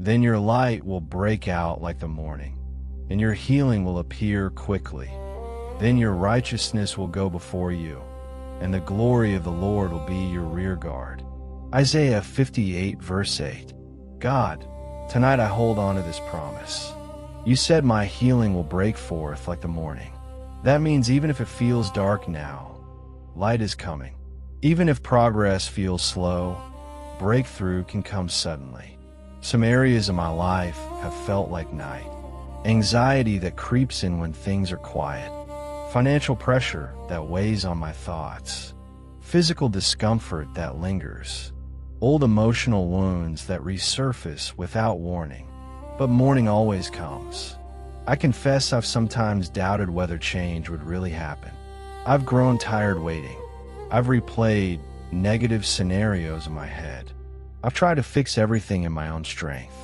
Then your light will break out like the morning, and your healing will appear quickly. Then your righteousness will go before you, and the glory of the Lord will be your rear guard. Isaiah 58 verse 8. God, tonight I hold on to this promise. You said my healing will break forth like the morning. That means even if it feels dark now, light is coming. Even if progress feels slow, breakthrough can come suddenly. Some areas of my life have felt like night. Anxiety that creeps in when things are quiet. Financial pressure that weighs on my thoughts. Physical discomfort that lingers. Old emotional wounds that resurface without warning. But morning always comes. I confess I've sometimes doubted whether change would really happen. I've grown tired waiting. I've replayed negative scenarios in my head. I've tried to fix everything in my own strength.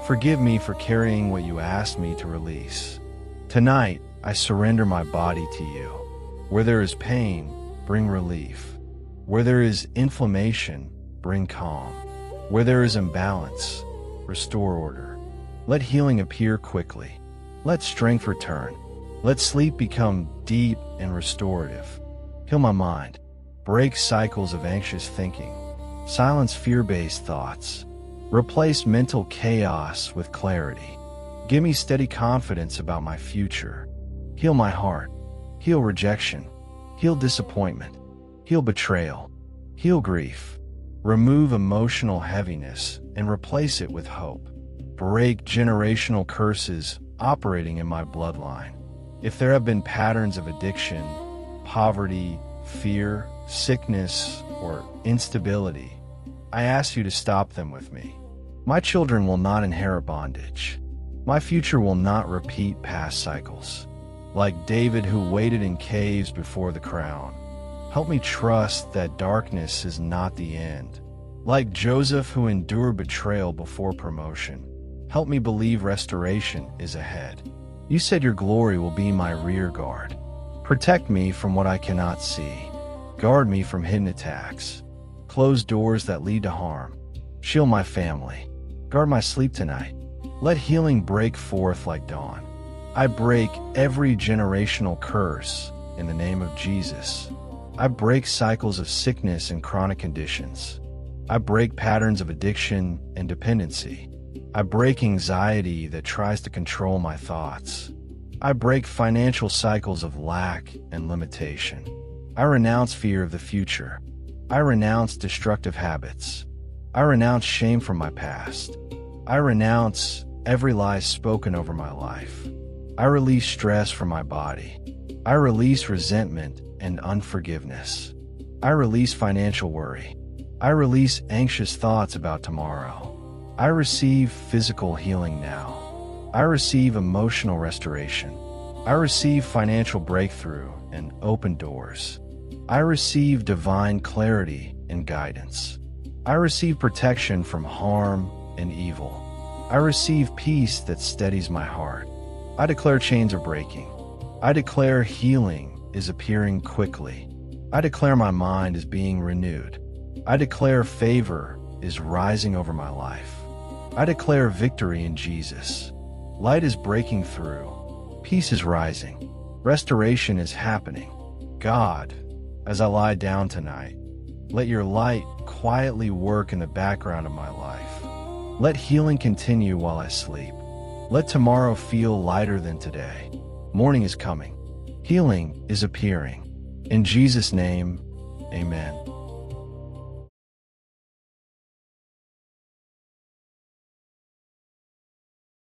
Forgive me for carrying what you asked me to release. Tonight, I surrender my body to you. Where there is pain, bring relief. Where there is inflammation, bring calm. Where there is imbalance, restore order. Let healing appear quickly. Let strength return. Let sleep become deep and restorative. Heal my mind. Break cycles of anxious thinking. Silence fear-based thoughts. Replace mental chaos with clarity. Give me steady confidence about my future. Heal my heart. Heal rejection. Heal disappointment. Heal betrayal. Heal grief. Remove emotional heaviness and replace it with hope. Break generational curses operating in my bloodline. If there have been patterns of addiction, poverty, fear, sickness, or instability, I ask you to stop them with me. My children will not inherit bondage. My future will not repeat past cycles. Like David who waited in caves before the crown, help me trust that darkness is not the end. Like Joseph who endured betrayal before promotion, help me believe restoration is ahead. You said your glory will be my rear guard. Protect me from what I cannot see. Guard me from hidden attacks. Close doors that lead to harm. Shield my family. Guard my sleep tonight. Let healing break forth like dawn. I break every generational curse in the name of Jesus. I break cycles of sickness and chronic conditions. I break patterns of addiction and dependency. I break anxiety that tries to control my thoughts. I break financial cycles of lack and limitation. I renounce fear of the future. I renounce destructive habits. I renounce shame from my past. I renounce every lie spoken over my life. I release stress from my body. I release resentment and unforgiveness. I release financial worry. I release anxious thoughts about tomorrow. I receive physical healing now. I receive emotional restoration. I receive financial breakthrough and open doors. I receive divine clarity and guidance. I receive protection from harm and evil. I receive peace that steadies my heart. I declare chains are breaking. I declare healing is appearing quickly. I declare my mind is being renewed. I declare favor is rising over my life. I declare victory in Jesus. Light is breaking through. Peace is rising. Restoration is happening. God, as I lie down tonight, let your light quietly work in the background of my life. Let healing continue while I sleep. Let tomorrow feel lighter than today. Morning is coming. Healing is appearing. In Jesus' name, amen.